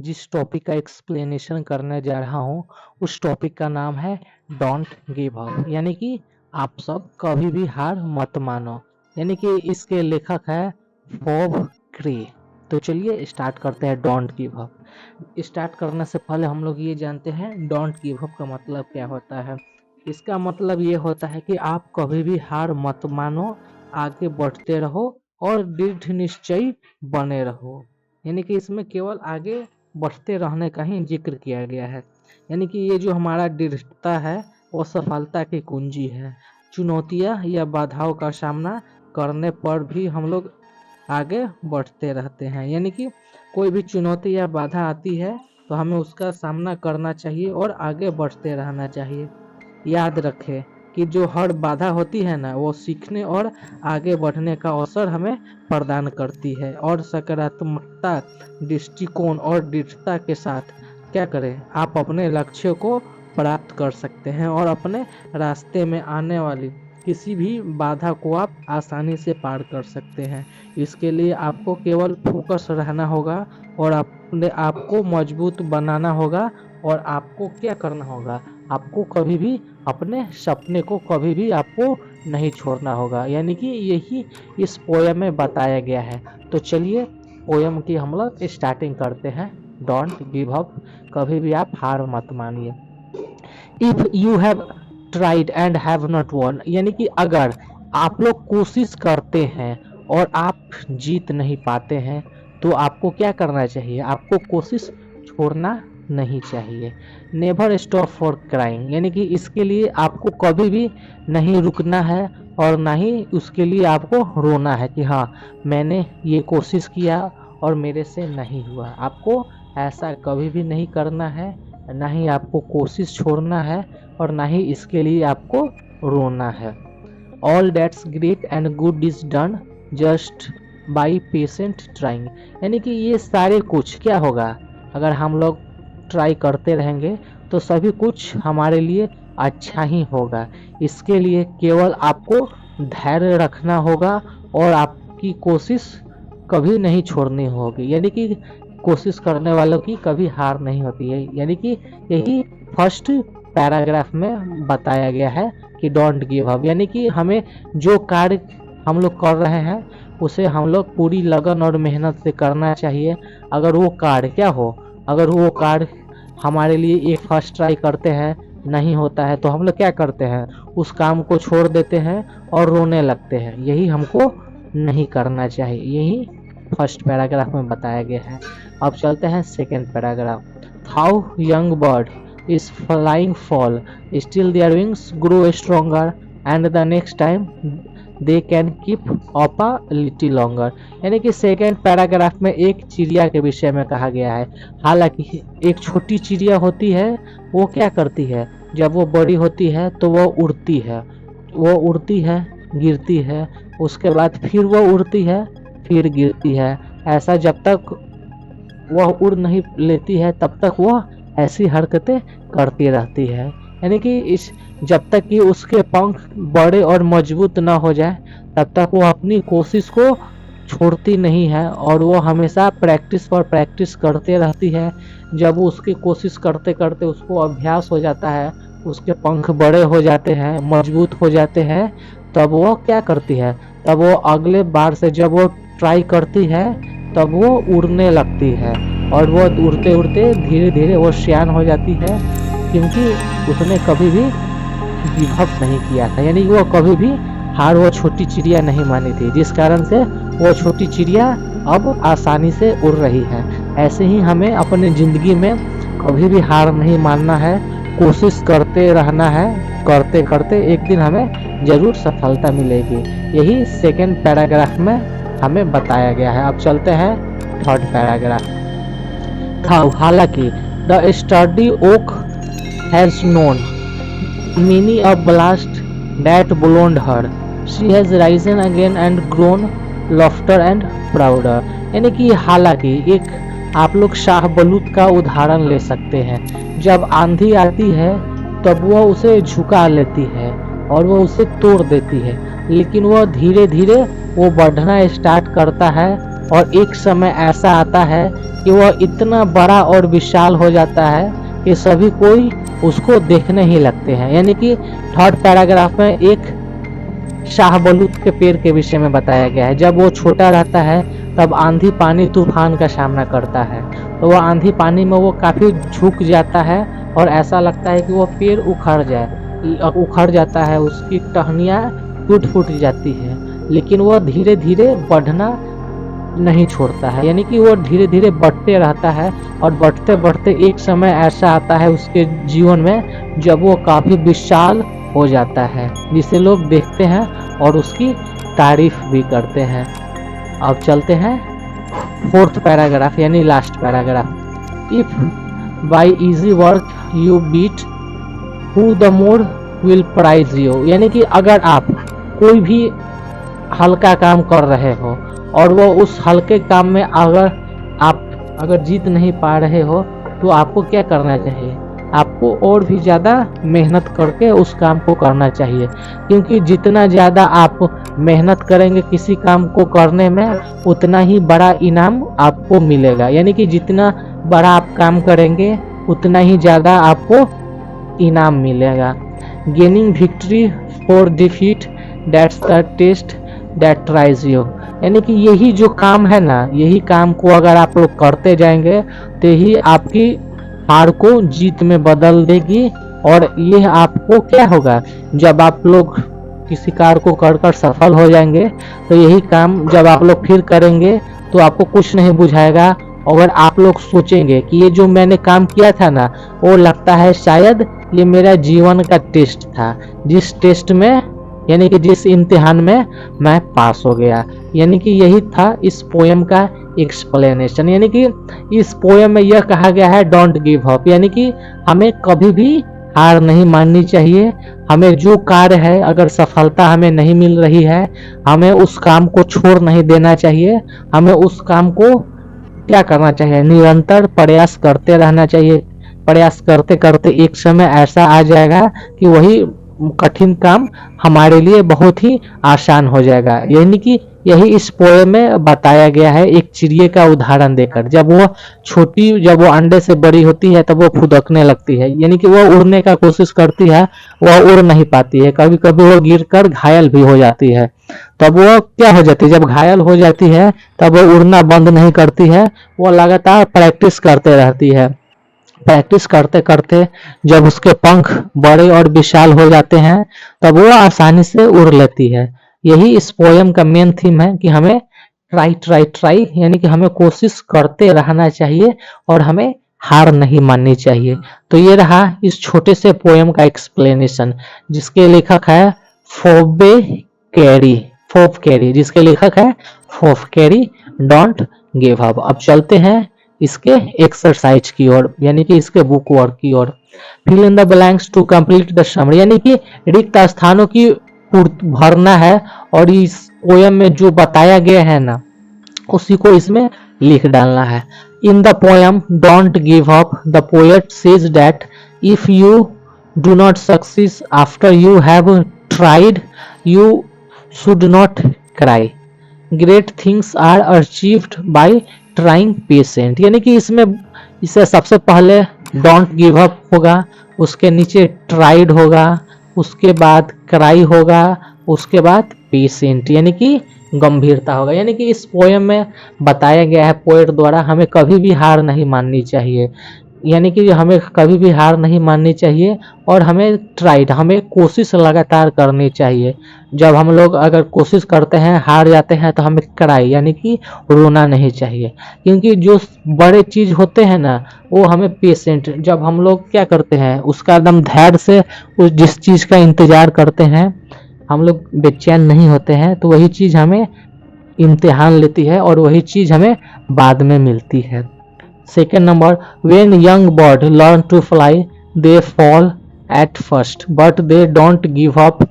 जिस टॉपिक का एक्सप्लेनेशन करने जा रहा हूँ उस टॉपिक का नाम है डोंट गिव अप, यानी कि आप सब कभी भी हार मत मानो। यानी कि इसके लेखक है बॉब क्रे। तो चलिए स्टार्ट करते हैं डोंट गिव अप। स्टार्ट करने से पहले हम लोग ये जानते हैं डोंट गिव अप का मतलब क्या होता है। इसका मतलब ये होता है कि आप कभी भी हार मत मानो, आगे बढ़ते रहो और दृढ़ निश्चयी बने रहो। यानी कि इसमें केवल आगे बढ़ते रहने का ही जिक्र किया गया है। यानी कि ये जो हमारा दृढ़ता है वो सफलता की कुंजी है। चुनौतियां या बाधाओं का सामना करने पर भी हम लोग आगे बढ़ते रहते हैं। यानी कि कोई भी चुनौती या बाधा आती है तो हमें उसका सामना करना चाहिए और आगे बढ़ते रहना चाहिए। याद रखें कि जो हर बाधा होती है ना, वो सीखने और आगे बढ़ने का अवसर हमें प्रदान करती है। और सकारात्मकता, दृष्टिकोण और दृढ़ता के साथ क्या करें, आप अपने लक्ष्य को प्राप्त कर सकते हैं और अपने रास्ते में आने वाली किसी भी बाधा को आप आसानी से पार कर सकते हैं। इसके लिए आपको केवल फोकस रहना होगा और अपने आप को मजबूत बनाना होगा। और आपको क्या करना होगा, आपको कभी भी अपने सपने को कभी भी आपको नहीं छोड़ना होगा। यानी कि यही इस पोयम में बताया गया है। तो चलिए पोयम की हम लोग स्टार्टिंग करते हैं। डोंट गिव अप, कभी भी आप हार मत मानिए। If you have tried and have not won, यानी कि अगर आप लोग कोशिश करते हैं और आप जीत नहीं पाते हैं तो आपको क्या करना चाहिए, आपको कोशिश छोड़ना नहीं चाहिए। नेवर स्टॉप फॉर क्राइंग, यानी कि इसके लिए आपको कभी भी नहीं रुकना है और ना ही उसके लिए आपको रोना है कि हाँ मैंने ये कोशिश किया और मेरे से नहीं हुआ। आपको ऐसा कभी भी नहीं करना है, ना ही आपको कोशिश छोड़ना है और ना ही इसके लिए आपको रोना है। All that's great and good is done just by patient trying, यानी कि ये सारे कुछ क्या होगा, अगर हम लोग ट्राई करते रहेंगे तो सभी कुछ हमारे लिए अच्छा ही होगा। इसके लिए केवल आपको धैर्य रखना होगा और आपकी कोशिश कभी नहीं छोड़नी होगी। यानी कि कोशिश करने वालों की कभी हार नहीं होती है। यानी कि यही फर्स्ट पैराग्राफ में बताया गया है कि डोंट गिव अप, यानी कि हमें जो कार्य हम लोग कर रहे हैं उसे हम लोग पूरी लगन और मेहनत से करना चाहिए। अगर वो कार्य क्या हो, अगर वो कार्य हमारे लिए एक फर्स्ट ट्राई करते हैं नहीं होता है तो हम लोग क्या करते हैं, उस काम को छोड़ देते हैं और रोने लगते हैं। यही हमको नहीं करना चाहिए। यही फर्स्ट पैराग्राफ में बताया गया है। अब चलते हैं second paragraph. How young bird is flying fall still their wings grow stronger and the next time they can keep up a little longer, यानी कि सेकेंड पैराग्राफ में एक चिड़िया के विषय में कहा गया है। हालांकि एक छोटी चिड़िया होती है, वो क्या करती है, जब वो बड़ी होती है तो वो उड़ती है, वो उड़ती है गिरती है, उसके बाद फिर वो उड़ती है फिर गिरती है। ऐसा जब तक वह उड़ नहीं लेती है तब तक वह ऐसी हरकतें करती रहती है। यानी कि इस जब तक कि उसके पंख बड़े और मजबूत ना हो जाए तब तक वो अपनी कोशिश को छोड़ती नहीं है और वो हमेशा प्रैक्टिस पर प्रैक्टिस करते रहती है। जब वो उसकी कोशिश करते करते उसको अभ्यास हो जाता है, उसके पंख बड़े हो जाते हैं, मजबूत हो जाते हैं, तब वो क्या करती है, तब वो अगले बार से जब वो ट्राई करती है तब वो उड़ने लगती है और वो उड़ते उड़ते धीरे धीरे वो सियान हो जाती है, क्योंकि उसने कभी भी गिव अप नहीं किया था। यानी वो कभी भी हार वो छोटी चिड़िया नहीं मानी थी, जिस कारण से वो छोटी चिड़िया अब आसानी से उड़ रही है। ऐसे ही हमें अपने ज़िंदगी में कभी भी हार नहीं मानना है, कोशिश करते रहना है, करते करते एक दिन हमें ज़रूर सफलता मिलेगी। यही सेकेंड पैराग्राफ में हमें बताया गया है। अब चलते हैं थर्ड पैराग्राफ। हालांकि the sturdy oak has known many a blast that blonde her, she has risen again and grown lofter and prouder, यानी कि हालांकि एक आप लोग शाहबलूत का उदाहरण ले सकते हैं। जब आंधी आती है तब वह उसे झुका लेती है और वह उसे तोड़ देती है, लेकिन वह धीरे धीरे वो बढ़ना स्टार्ट करता है और एक समय ऐसा आता है कि वह इतना बड़ा और विशाल हो जाता है कि सभी कोई उसको देखने ही लगते हैं। यानी कि थर्ड पैराग्राफ में एक शाहबलूत के पेड़ के विषय में बताया गया है। जब वो छोटा रहता है तब आंधी पानी तूफान का सामना करता है, तो वह आंधी पानी में वो काफी झुक जाता है और ऐसा लगता है कि वो पेड़ उखड़ जाता है, उसकी टहनियाँ टूट फूट जाती है, लेकिन वह धीरे धीरे बढ़ना नहीं छोड़ता है। यानी कि वो धीरे धीरे बढ़ते रहता है और बढ़ते बढ़ते एक समय ऐसा आता है उसके जीवन में जब वो काफी विशाल हो जाता है, जिसे लोग देखते हैं और उसकी तारीफ भी करते हैं। अब चलते हैं फोर्थ पैराग्राफ यानी last paragraph. If by easy work you beat who the more will prize you. यानी कि अगर आप कोई भी हल्का काम कर रहे हो और वो उस हल्के काम में अगर जीत नहीं पा रहे हो तो आपको क्या करना चाहिए? आपको और भी ज़्यादा मेहनत करके उस काम को करना चाहिए, क्योंकि जितना ज़्यादा आप मेहनत करेंगे किसी काम को करने में उतना ही बड़ा इनाम आपको मिलेगा। यानी कि जितना बड़ा आप काम करेंगे उतना ही ज़्यादा आपको इनाम मिलेगा। Gaining victory for defeat that's the test that tries you. यानी कि यही जो काम है ना, यही काम को अगर आप लोग करते जाएंगे तो ही आपकी हार को जीत में बदल देगी। और ये आपको क्या होगा, जब आप लोग किसी कार्य को कर कर सफल हो जाएंगे तो यही काम जब आप लोग फिर करेंगे तो आपको कुछ नहीं बुझाएगा। अगर आप लोग सोचेंगे कि ये जो मैंने काम किया था ना, वो लगता है शायद ये मेरा जीवन का टेस्ट था, जिस टेस्ट में यानी कि जिस इम्तिहान में मैं पास हो गया। यानी कि यही था इस पोएम का एक्सप्लेनेशन। यानी कि इस पोएम में यह कहा गया है डोंट गिव अप, यानी कि हमें कभी भी हार नहीं माननी चाहिए। हमें जो कार्य है, अगर सफलता हमें नहीं मिल रही है, हमें उस काम को छोड़ नहीं देना चाहिए। हमें उस काम को क्या करना चाहिए, निरंतर प्रयास करते रहना चाहिए। प्रयास करते करते एक समय ऐसा आ जाएगा कि वही कठिन काम हमारे लिए बहुत ही आसान हो जाएगा। यानी कि यही इस पोएम में बताया गया है एक चिड़िया का उदाहरण देकर। जब वो अंडे से बड़ी होती है तब वो फुदकने लगती है, यानी कि वो उड़ने का कोशिश करती है, वह उड़ नहीं पाती है। कभी कभी वो गिरकर घायल भी हो जाती है। तब वो क्या हो जाती है, जब घायल हो जाती है तब वो उड़ना बंद नहीं करती है, वो लगातार प्रैक्टिस करते रहती है। प्रैक्टिस करते करते जब उसके पंख बड़े और विशाल हो जाते हैं तब वो आसानी से उड़ लेती है। यही इस पोएम का मेन थीम है कि हमें ट्राई ट्राई ट्राई यानी कि हमें कोशिश करते रहना चाहिए और हमें हार नहीं माननी चाहिए। तो ये रहा इस छोटे से पोएम का एक्सप्लेनेशन, जिसके लेखक है फोबे कैरी फोफ कैरी जिसके लेखक है फोफ कैरी डोंट गिव अप। अब चलते हैं इसके एक्सरसाइज की ओर, यानी कि इसके बुक वर्क की ओर। Fill in the blanks to complete the summary, यानी कि रिक्त स्थानों की भरना है और इस पोएम में जो बताया गया है ना उसी को इसमें लिख डालना है। In the poem don't give up the poet says that if you do not succeed after you have tried you should not cry. Great things are achieved by trying patient. यानी कि इससे सबसे पहले डोंट गिव अप होगा, उसके नीचे tried होगा, उसके बाद क्राई होगा, उसके बाद पेशेंट यानी कि गंभीरता होगा। यानी कि इस पोएम में बताया गया है पोएट द्वारा हमें कभी भी हार नहीं माननी चाहिए। यानी कि हमें कभी भी हार नहीं माननी चाहिए और हमें कोशिश लगातार करनी चाहिए। जब हम लोग अगर कोशिश करते हैं हार जाते हैं तो हमें क्राई यानी कि रोना नहीं चाहिए, क्योंकि जो बड़े चीज होते हैं ना वो हमें पेशेंट, जब हम लोग क्या करते हैं उसका एकदम धैर्य से उस जिस चीज का इंतजार करते हैं हम लोग बेचैन नहीं होते हैं, तो वही चीज हमें इम्तिहान लेती है और वही चीज हमें बाद में मिलती है। Second number, when young bird learn to fly they fall at first but they don't give up,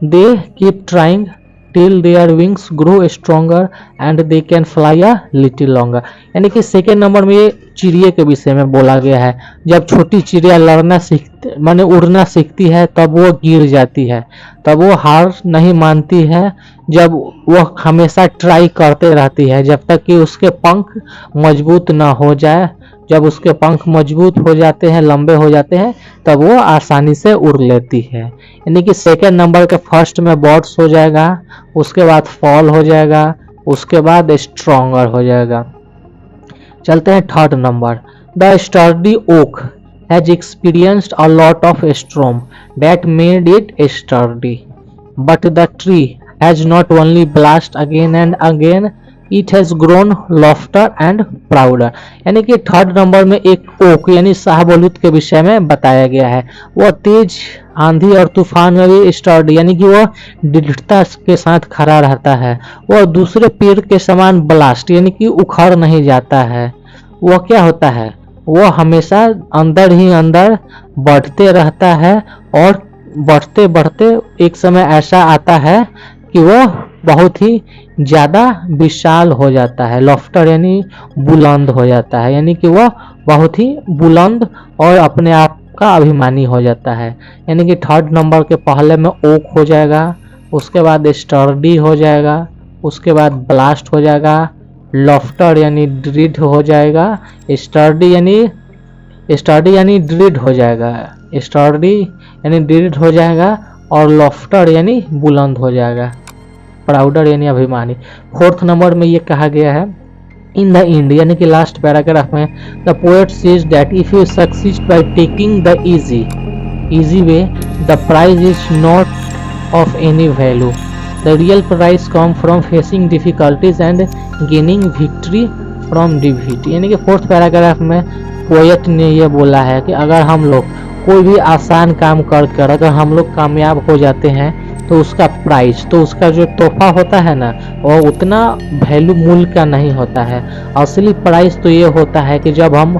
they keep trying till their wings grow stronger and they can fly a little longer। यानी कि second number में ये चिड़िया के विषय में बोला गया है। जब छोटी चिड़िया लड़ना सीखती माने उड़ना सीखती है तब वो गिर जाती है, तब वो हार नहीं मानती है, जब वो हमेशा ट्राई करते रहती है जब तक कि उसके पंख मजबूत ना हो जाए। जब उसके पंख मजबूत हो जाते हैं, लंबे हो जाते हैं, तब वो आसानी से उड़ लेती है। यानी कि सेकेंड नंबर के फर्स्ट में बर्ड्स हो जाएगा, उसके बाद फॉल हो जाएगा, उसके बाद स्ट्रॉन्गर हो जाएगा। चलते हैं third number. The sturdy oak has experienced a lot of storm that made it sturdy, but the tree has not only blast again and again, it has grown loftier and prouder. यानी कि third number में एक okay यानी शाहबलूत के विषय में बताया गया है। वह तेज आंधी और तूफान में भी स्टर्डी यानी कि वह दृढ़ता के साथ खड़ा रहता है। वह दूसरे पेड़ के समान ब्लास्ट यानी कि उखड़ नहीं जाता है। वह क्या होता है, वह हमेशा अंदर ही अंदर बढ़ते रहता है और बढ़ते बढ़ते एक समय ऐसा आता है कि वह बहुत ही ज़्यादा विशाल हो जाता है। लॉफ्टर यानी बुलंद हो जाता है, यानी कि वह बहुत ही बुलंद और अपने आप का अभिमानी हो जाता है। यानी कि थर्ड नंबर के पहले में ओक हो जाएगा, उसके बाद स्टर्डी हो जाएगा, उसके बाद ब्लास्ट हो जाएगा, लॉफ्टर यानी दृढ़ हो जाएगा, स्टर्डी यानी दृढ़ हो जाएगा, स्टर्डी यानी दृढ़ हो जाएगा और लॉफ्टर यानी बुलंद हो जाएगा, प्राउडर यानी अभिमानी। फोर्थ नंबर में ये कहा गया है इन द एंड यानी कि लास्ट पैराग्राफ में the poet says that if you succeed by taking the easy way the prize is not of any value, the real prize come from facing difficulties and gaining victory from defeat. यानी कि fourth paragraph में poet ने ये बोला है कि अगर हम लोग कोई भी आसान काम कर अगर हम लोग कामयाब हो जाते हैं तो उसका प्राइस तो उसका जो तोहफा होता है ना वो उतना वैल्यू मूल्य का नहीं होता है। असली प्राइस तो ये होता है कि जब हम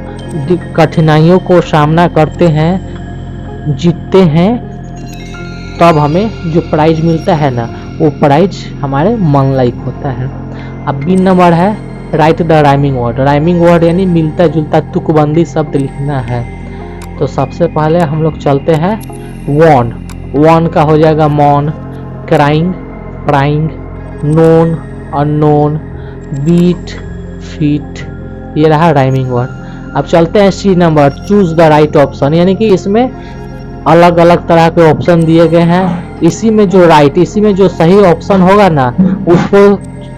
कठिनाइयों को सामना करते हैं, जीतते हैं, तब हमें जो प्राइज मिलता है ना वो प्राइज हमारे मन लायक होता है। अब बी नंबर है right the rhyming word. Rhyming word यानी मिलता जुलता तुकबंदी शब्द लिखना है। तो सबसे पहले हम लोग चलते हैं वॉन। वॉन का हो जाएगा moan, crying, praying, known, unknown, beat, feet, ये रहा राइमिंग वर्ड। अब चलते हैं C number choose the right option. यानी कि इसमें अलग अलग तरह के ऑप्शन दिए गए हैं, इसी में जो सही ऑप्शन होगा ना उसको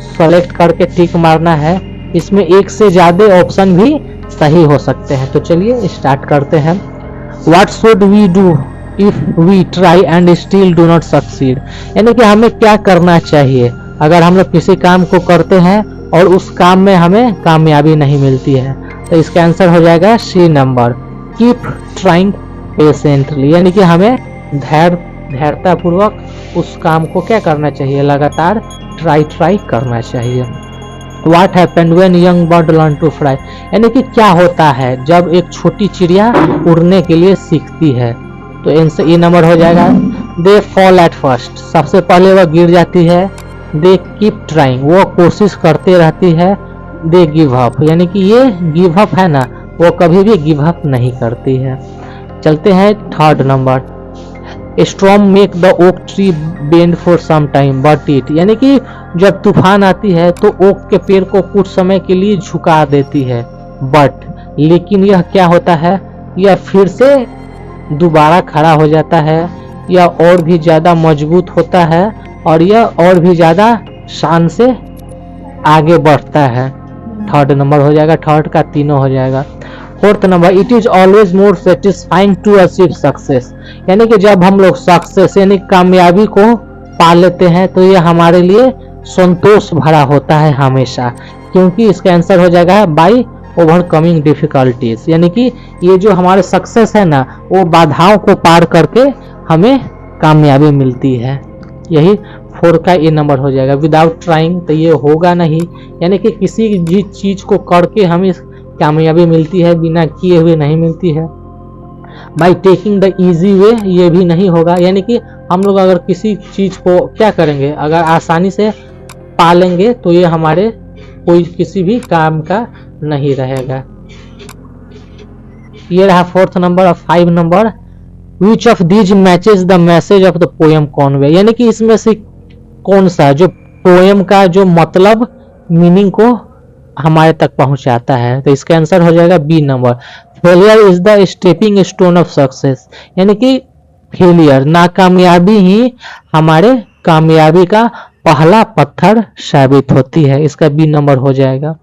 सेलेक्ट करके टिक मारना है। इसमें एक से ज्यादा ऑप्शन भी सही हो सकते हैं। तो चलिए स्टार्ट करते हैं। What should we do if we try and still do not succeed. यानी कि हमें क्या करना चाहिए अगर हम लोग किसी काम को करते हैं और उस काम में हमें कामयाबी नहीं मिलती है। तो इसका आंसर हो जाएगा C number keep trying patiently. यानी कि हमें धैर्यता पूर्वक उस काम को क्या करना चाहिए, लगातार ट्राई करना चाहिए। What happened when young bird learn to fly। यानी कि क्या होता है जब एक छोटी चिड़िया उड़ने के लिए सीखती है। तो इनसे ये नंबर हो जाएगा दे फॉल एट फर्स्ट। सबसे पहले वह गिर जाती है। दे कीप ट्राइंग, वो कोशिश करते रहती है। दे गिव अप, यानी कि ये गिव अप है ना वो कभी भी गिव अप नहीं करती है। चलते हैं third number storm make the oak tree bend for some time but it. यानी कि जब तूफान आती है तो ओक के पेड़ को कुछ समय के लिए झुका देती है, बट लेकिन यह क्या होता है, यह फिर से दोबारा खड़ा हो जाता है, यह और भी ज्यादा मजबूत होता है और यह और भी ज्यादा शान से आगे बढ़ता है। थर्ड नंबर हो जाएगा, थर्ड का तीनों हो जाएगा। Fourth number it is always more satisfying to achieve success. यानी कि जब हम लोग सक्सेस यानी कामयाबी को पा लेते हैं तो ये हमारे लिए संतोष भरा होता है हमेशा, क्योंकि इसका आंसर हो जाएगा बाय ओवरकमिंग डिफिकल्टीज। यानी कि ये जो हमारे सक्सेस है ना वो बाधाओं को पार करके हमें कामयाबी मिलती है। यही 4 का ये नंबर हो जाएगा। विदाउट ट्राइंग तो ये होगा नहीं, यानी कि किसी भी चीज को करके हमें कामयाबी मिलती है, बिना किए हुए नहीं मिलती है। बाय टेकिंग द इजी वे ये भी नहीं होगा, यानी कि हम लोग अगर किसी चीज को क्या करेंगे, अगर आसानी से पालेंगे तो ये हमारे कोई किसी भी काम का नहीं रहेगा। ये रहा फोर्थ नंबर। और 5 number, which of these matches the message of the poem Conway, यानी कि इसमें से कौन सा जो पोएम का जो मतलब मीनिंग को हमारे तक पहुंचाता है। तो इसका आंसर हो जाएगा B number, failure is the stepping stone of success, यानी कि फेलियर नाकामयाबी ही हमारे कामयाबी का पहला पत्थर साबित होती है। इसका बी नंबर हो जाएगा।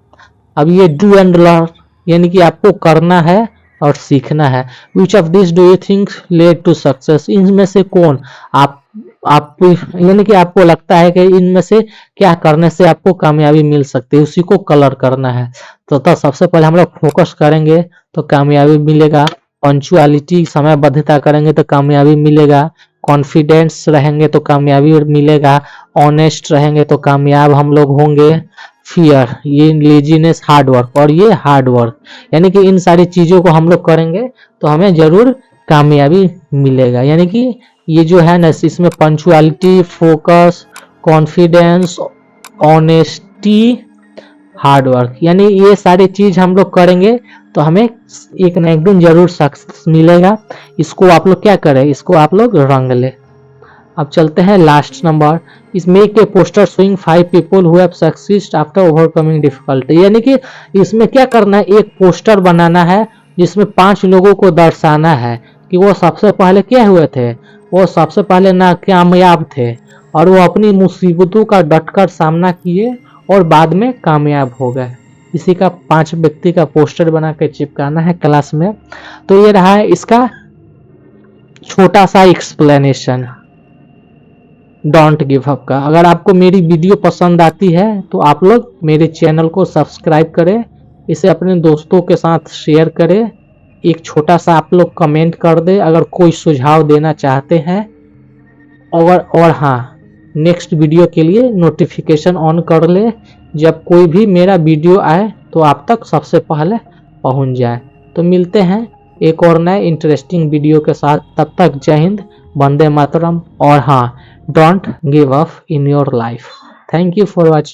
अब ये डू एंड लर्न, यानी कि आपको करना है और सीखना है। Which of this do you think led to success, इनमें से कौन आप यानी कि आपको लगता है कि इनमें से क्या करने से आपको कामयाबी मिल सकती है, उसी को कलर करना है। तो सबसे पहले हम लोग फोकस करेंगे तो कामयाबी मिलेगा, पंचुअलिटी समयबद्धता करेंगे तो कामयाबी मिलेगा, कॉन्फिडेंस रहेंगे तो कामयाबी मिलेगा, ऑनेस्ट रहेंगे तो कामयाब हम लोग होंगे, फियर, ये लेजीनेस, हार्ड वर्क, और ये हार्ड वर्क, यानी कि इन सारी चीजों को हम लोग करेंगे तो हमें जरूर कामयाबी मिलेगा। यानी कि ये जो है ना, इसमें punctuality, focus, confidence, honesty, hard work, यानी ये सारी चीज हम लोग करेंगे तो हमें एक ना एक दिन जरूर सक्सेस मिलेगा। इसको आप लोग क्या करें, इसको आप लोग रंग ले। अब चलते हैं लास्ट नंबर, इस make a poster showing 5 people who have succeed after overcoming difficulty, यानी कि इसमें क्या करना है, एक पोस्टर बनाना है जिसमें 5 लोगों को दर्शाना है कि वो सबसे पहले क्या हुए थे, वो सबसे पहले नाकामयाब थे और वो अपनी मुसीबतों का डटकर सामना किए और बाद में कामयाब हो गए। इसी का 5 व्यक्ति का पोस्टर बना के चिपकाना है क्लास में। तो ये रहा है इसका छोटा सा एक्सप्लेनेशन डोंट गिव अप का। अगर आपको मेरी वीडियो पसंद आती है तो आप लोग मेरे चैनल को सब्सक्राइब करें, इसे अपने दोस्तों के साथ शेयर करें, एक छोटा सा आप लोग कमेंट कर दे अगर कोई सुझाव देना चाहते हैं, और हाँ, नेक्स्ट वीडियो के लिए नोटिफिकेशन ऑन कर ले, जब कोई भी मेरा वीडियो आए तो आप तक सबसे पहले पहुंच जाए। तो मिलते हैं एक और नए इंटरेस्टिंग वीडियो के साथ, तब तक जय हिंद, वंदे मातरम, और हाँ, don't give up in your life. Thank you for watching.